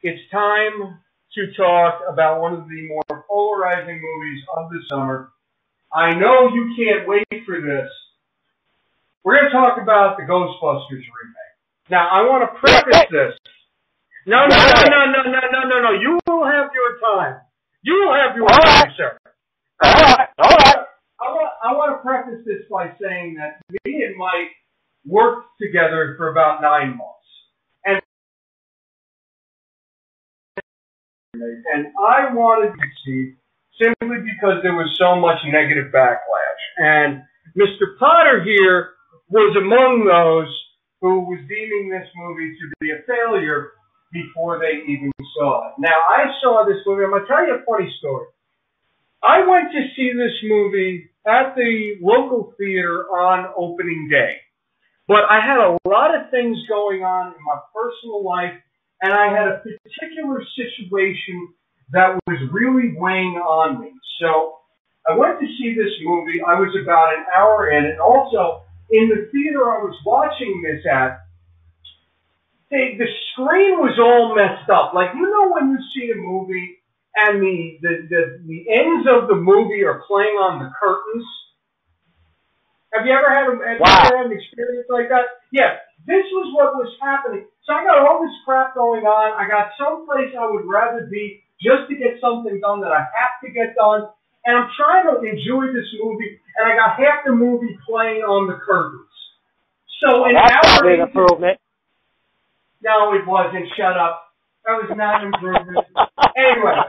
it's time to talk about one of the more polarizing movies of the summer. I know you can't wait for this. We're going to talk about the Ghostbusters remake. Now, I want to preface this. No. You will have your time. You will have your time, sir. All right. I want to preface this by saying that me and Mike worked together for about 9 months. And I wanted to see simply because there was so much negative backlash. And Mr. Potter here was among those who was deeming this movie to be a failure before they even saw it. Now, I saw this movie. I'm going to tell you a funny story. I went to see this movie at the local theater on opening day. But I had a lot of things going on in my personal life, and I had a particular situation that was really weighing on me. So I went to see this movie. I was about an hour in, and also in the theater I was watching this at, the screen was all messed up. Like, you know when you see a movie and the ends of the movie are playing on the curtains? Have you ever had an experience like that? Yeah, this was what was happening. So I got all this crap going on. I got someplace I would rather be just to get something done that I have to get done. And I'm trying to enjoy this movie, and I got half the movie playing on the curtains. So an hour into improvement. No, it wasn't. Shut up. That was not an improvement. Anyway,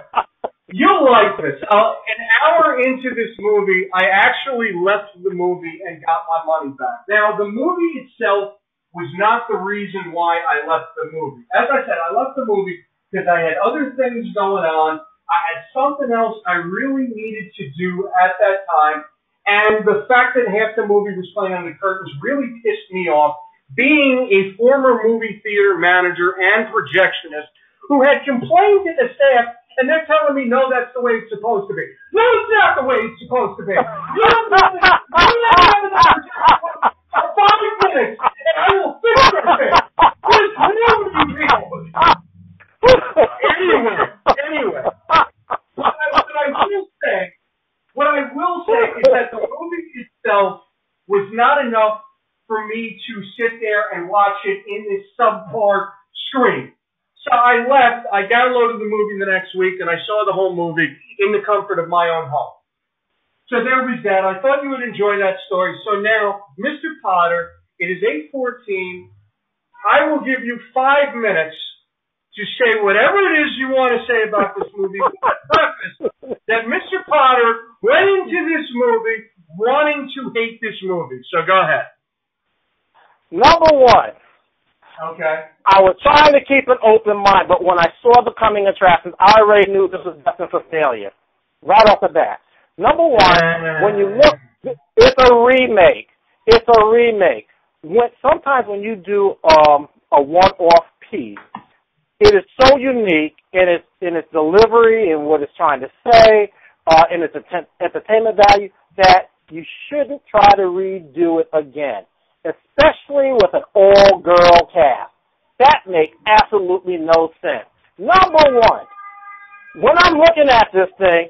you'll like this. An hour into this movie, I actually left the movie and got my money back. Now, the movie itself was not the reason why I left the movie. As I said, I left the movie because I had other things going on. I had something else I really needed to do at that time. And the fact that half the movie was playing on the curtains really pissed me off, being a former movie theater manager and projectionist who had complained to the staff, and they're telling me, no, that's the way it's supposed to be. No, it's not the way it's supposed to be. You don't have enough projection for 5 minutes, and I will fix your thing. What is wrong with you people? Anyway, what I will say is that the movie itself was not enough for me to sit there and watch it in this subpar screen. So I left, I downloaded the movie the next week, and I saw the whole movie in the comfort of my own home. So there was that. I thought you would enjoy that story. So now, Mr. Potter, it is 8:14. I will give you 5 minutes to say whatever it is you want to say about this movie. With the preface that Mr. Potter went into this movie wanting to hate this movie. So go ahead. Number one. Okay. I was trying to keep an open mind, but when I saw the coming attractions, I already knew this was destined for failure. Right off the bat. Number one, when you look, it's a remake. It's a remake. Sometimes when you do a one-off piece, it is so unique in its delivery and what it's trying to say, in its entertainment value, that you shouldn't try to redo it again, especially with an all-girl cast. That makes absolutely no sense. Number one, when I'm looking at this thing,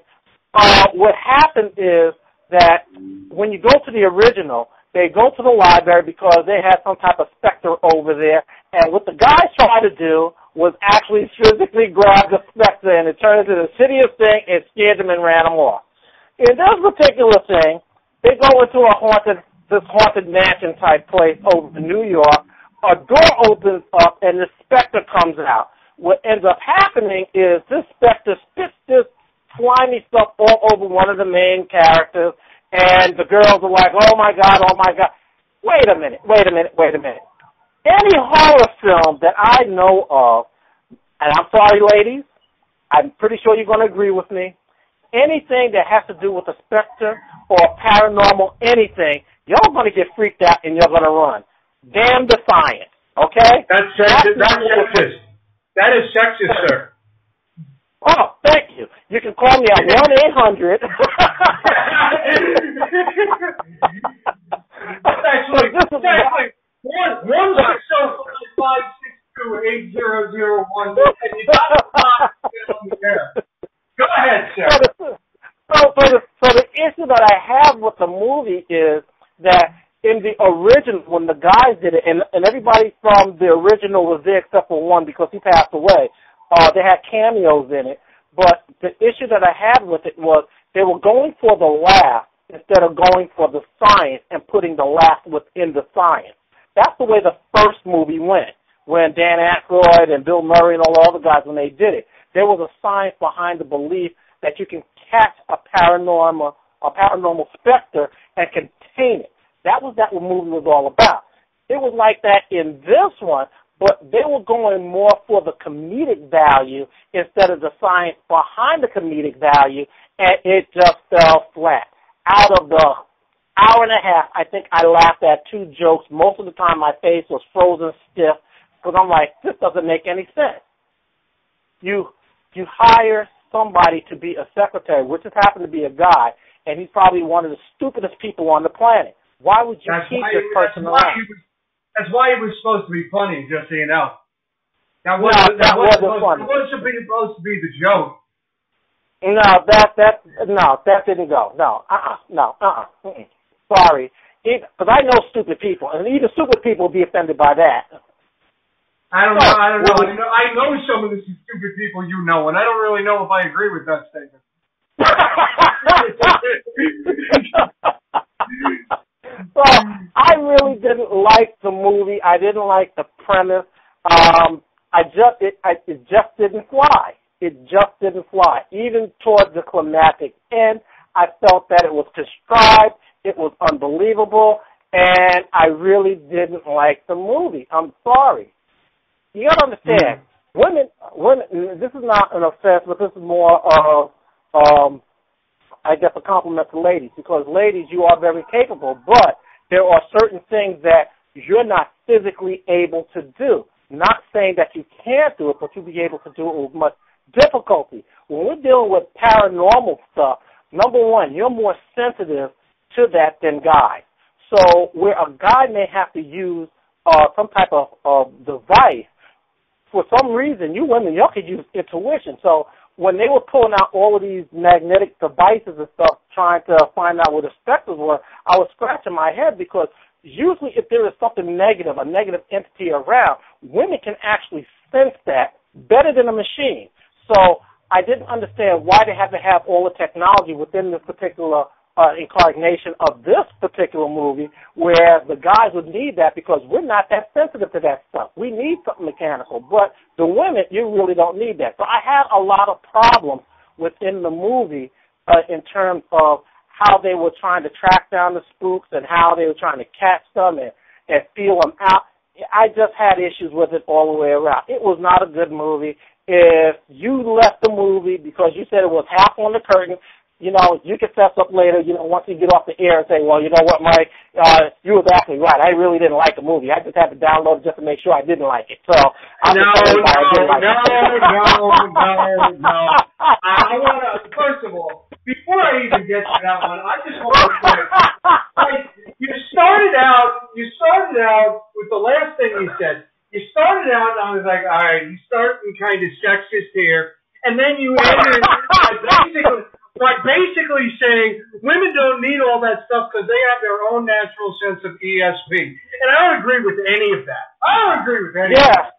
what happened is that when you go to the original, they go to the library because they had some type of specter over there, and what the guys tried to do was actually physically grab the specter, and it turned into the shittiest thing, and scared them and ran them off. In this particular thing, they go into this haunted mansion type place over in New York. A door opens up, and the specter comes out. What ends up happening is this specter spits this slimy stuff all over one of the main characters, and the girls are like, oh my God. Wait a minute. Any horror film that I know of, and I'm sorry, ladies, I'm pretty sure you're going to agree with me, anything that has to do with a specter or paranormal anything, you're going to get freaked out and you're going to run. Damn defiant, okay? That's sexist. That is sexist, sir. Oh, thank you. You can call me at 1-800. Actually, 1-605-6 28001, and you got the clock on the air. Go ahead, sir. So the issue that I have with the movie is that in the original, when the guys did it, and everybody from the original was there except for one because he passed away, they had cameos in it. But the issue that I had with it was they were going for the laugh instead of going for the science and putting the laugh within the science. That's the way the first movie went, when Dan Aykroyd and Bill Murray and all the other guys, when they did it. There was a science behind the belief that you can catch a paranormal specter and contain it. That was what the movie was all about. It was like that in this one, but they were going more for the comedic value instead of the science behind the comedic value, and it just fell flat. Out of the hour and a half, I think I laughed at 2 jokes. Most of the time my face was frozen stiff because I'm like, this doesn't make any sense. You hire somebody to be a secretary, which just happened to be a guy, and he's probably one of the stupidest people on the planet. Why would you keep this person around? That's why he was supposed to be funny, just so you know. That wasn't funny. It wasn't supposed to be the joke. No, that didn't go. No. Sorry. Because I know stupid people, and even stupid people will be offended by that. I don't know. I know some of the stupid people you know, and I don't really know if I agree with that statement. Well, I really didn't like the movie. I didn't like the premise. It just didn't fly. It just didn't fly. Even towards the climactic end, I felt that it was contrived, it was unbelievable, and I really didn't like the movie. I'm sorry. You got to understand, women, this is not an offense, but this is more of, I guess, a compliment to ladies, because ladies, you are very capable, but there are certain things that you're not physically able to do. Not saying that you can't do it, but you'll be able to do it with much difficulty. When we're dealing with paranormal stuff, number one, you're more sensitive to that than guys. So where a guy may have to use some type of device, for some reason, you women, y'all could use intuition. So when they were pulling out all of these magnetic devices and stuff, trying to find out where the specters were, I was scratching my head because usually if there is something negative, a negative entity around, women can actually sense that better than a machine. So I didn't understand why they had to have all the technology within this particular incarnation of this particular movie, where the guys would need that because we're not that sensitive to that stuff. We need something mechanical, but the women, you really don't need that. So I had a lot of problems within the movie in terms of how they were trying to track down the spooks and how they were trying to catch them and feel them out. I just had issues with it all the way around. It was not a good movie. If you left the movie because you said it was half on the curtain, you know, you can fess up later, you know, once you get off the air and say, well, you know what, Mike, you were actually right. I really didn't like the movie. I just had to download it just to make sure I didn't like it. So I want to, first of all, before I even get to that one, I just want to say, like, you started out with the last thing you said. You started out, and I was like, all right, you starting kind of sexist here, and then you ended by basically saying women don't need all that stuff because they have their own natural sense of ESP. And I don't agree with any of that. I don't agree with any of that.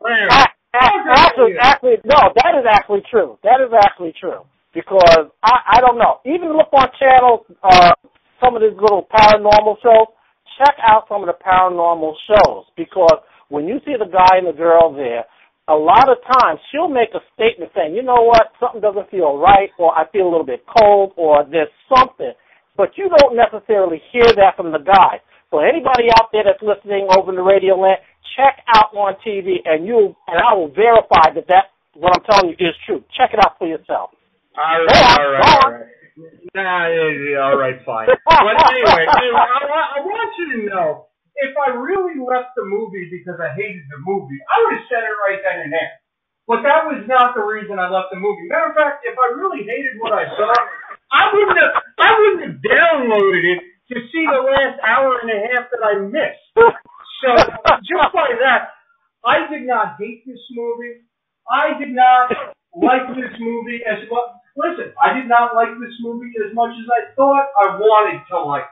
Actually, no, that is actually true. That is actually true. Because, I don't know, even look on channels, some of these little paranormal shows, check out some of the paranormal shows. Because when you see the guy and the girl there, a lot of times she'll make a statement saying, you know what, something doesn't feel right, or I feel a little bit cold, or there's something. But you don't necessarily hear that from the guy. So anybody out there that's listening over in the radio land, check out on TV, and I will verify that what I'm telling you is true. Check it out for yourself. All right. All right, fine. But anyway, I want you to know, if I really left the movie because I hated the movie, I would have said it right then and there. But that was not the reason I left the movie. Matter of fact, if I really hated what I saw, I wouldn't have downloaded it to see the last hour and a half that I missed. So just like that, I did not hate this movie. I did not like this movie as much. Listen, I did not like this movie as much as I thought I wanted to like it.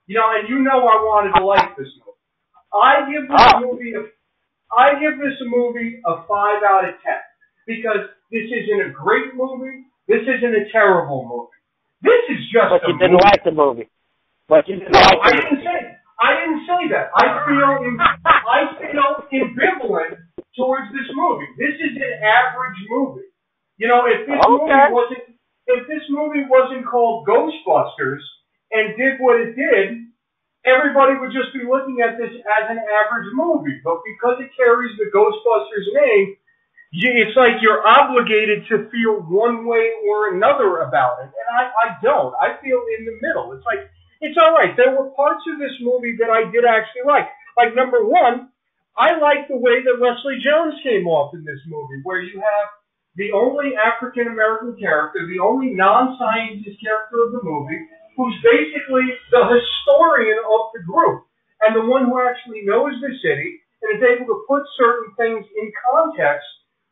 You know, and you know I wanted to like this movie. I give this movie a 5 out of 10 because this isn't a great movie. This isn't a terrible movie. This is just But a you didn't movie. like the movie. But you didn't No, like the movie. I didn't say that. I feel ambivalent towards this movie. This is an average movie. You know, if this movie wasn't called Ghostbusters and did what it did, everybody would just be looking at this as an average movie. But because it carries the Ghostbusters name, it's like you're obligated to feel one way or another about it. And I don't. I feel in the middle. It's like, it's all right. There were parts of this movie that I did actually like. Like, number one, I like the way that Leslie Jones came off in this movie, where you have the only African-American character, the only non-scientist character of the movie, who's basically the historian of the group, and the one who actually knows the city and is able to put certain things in context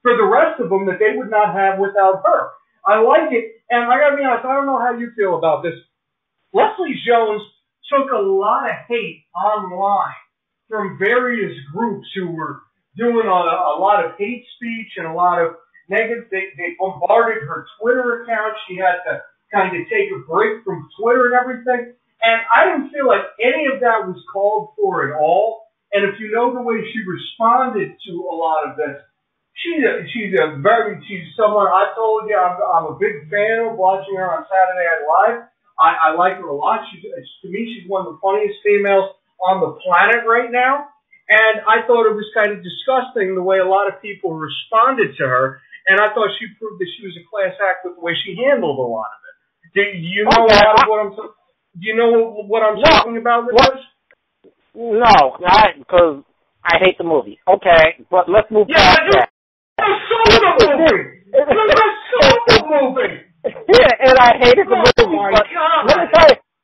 for the rest of them that they would not have without her. I like it, and I gotta be honest, I don't know how you feel about this. Leslie Jones took a lot of hate online from various groups who were doing a lot of hate speech and a lot of negative. They bombarded her Twitter account. She had to kind of take a break from Twitter and everything. And I didn't feel like any of that was called for at all. And if you know the way she responded to a lot of this, she's someone, I told you, I'm a big fan of watching her on Saturday Night Live. I like her a lot. To me, she's one of the funniest females on the planet right now. And I thought it was kind of disgusting the way a lot of people responded to her. And I thought she proved that she was a class act with the way she handled a lot of it. Do you know what I'm talking about with this? No, because I hate the movie. Okay, but let's move past that. Yeah, and I hated the movie. But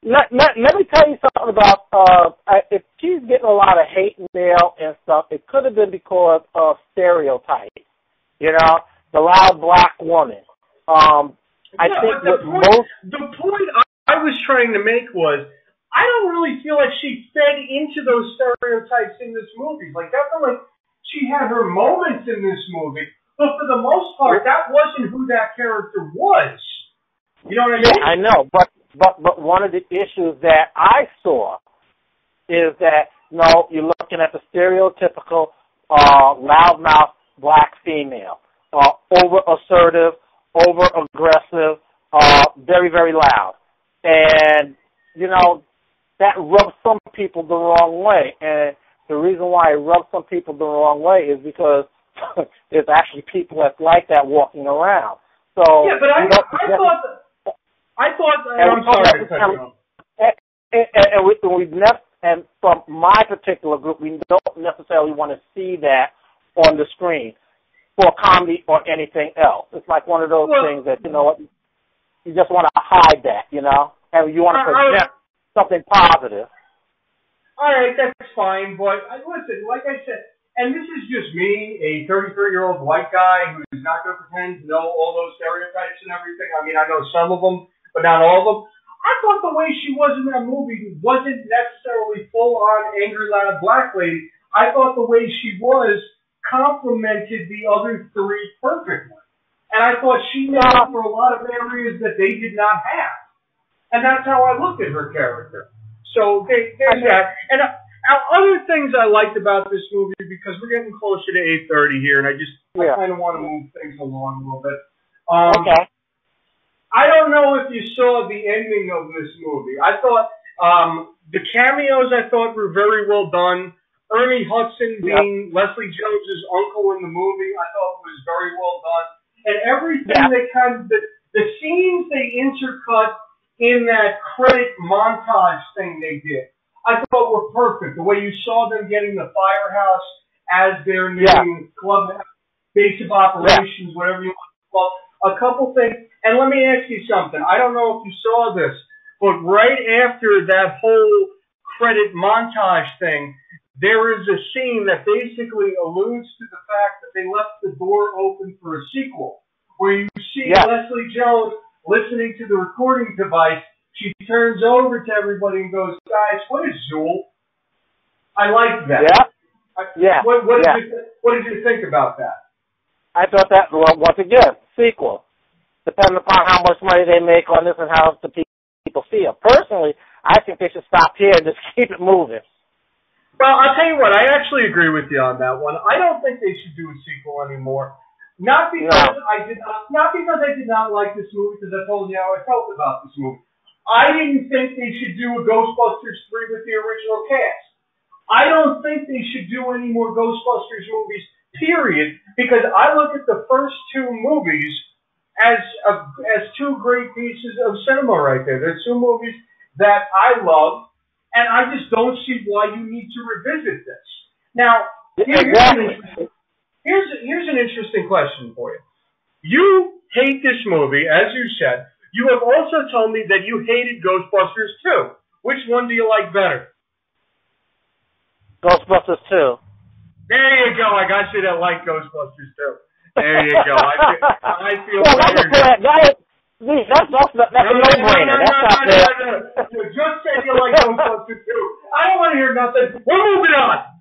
let me tell you something about if she's getting a lot of hate mail and stuff. It could have been because of stereotypes. You know, the loud black woman. I think the point I was trying to make was, I don't really feel like she fed into those stereotypes in this movie. Like, definitely, she had her moments in this movie, but for the most part, that wasn't who that character was. You know what I mean? Yeah, I know, but one of the issues that I saw is that, you're looking at the stereotypical loudmouth black female, over-assertive, over-aggressive, very, very loud. And, that rubs some people the wrong way. And the reason why it rubs some people the wrong way is because there's actually people that's like that walking around. So yeah, but I thought. I'm sorry to cut you off. And from my particular group, we don't necessarily want to see that on the screen for comedy or anything else. It's like one of those things that you just want to hide that, and you want to present something positive. All right, that's fine, but listen, like I said, and this is just me, a 33-year-old white guy who's not going to pretend to know all those stereotypes and everything. I mean, I know some of them, but not all of them. I thought the way she was in that movie wasn't necessarily full-on angry, loud black lady. I thought the way she was complemented the other three perfectly. And I thought she made up for a lot of areas that they did not have. And that's how I looked at her character. So there's that. And other things I liked about this movie, because we're getting closer to 8:30 here, and I kind of want to move things along a little bit. Okay. I don't know if you saw the ending of this movie. I thought the cameos I thought were very well done. Ernie Hudson being Leslie Jones's uncle in the movie, I thought was very well done. And everything they the scenes they intercut in that credit montage thing they did, I thought were perfect. The way you saw them getting the firehouse as their new club base of operations, whatever you want to call it. A couple things. And let me ask you something. I don't know if you saw this, but right after that whole credit montage thing, there is a scene that basically alludes to the fact that they left the door open for a sequel, where you see Leslie Jones listening to the recording device. She turns over to everybody and goes, "Guys, what is Zool?" I like that. Yeah. What did you think about that? I thought that, well, once again, sequel. Depending upon how much money they make on this and how the people feel. Personally, I think they should stop here and just keep it moving. Well, I'll tell you what, I actually agree with you on that one. I don't think they should do a sequel anymore. Not because I did not like this movie, because I told you how I felt about this movie. I didn't think they should do a Ghostbusters 3 with the original cast. I don't think they should do any more Ghostbusters movies, period, because I look at the first two movies as two great pieces of cinema right there. They're two movies that I love, and I just don't see why you need to revisit this. Now, here's an interesting question for you. You hate this movie, as you said. You have also told me that you hated Ghostbusters 2. Which one do you like better? Ghostbusters 2. There you go. I got you that like Ghostbusters 2. There you go. I feel well, that's a no-brainer. You just said you like Ghostbusters 2. I don't want to hear nothing. We're moving on.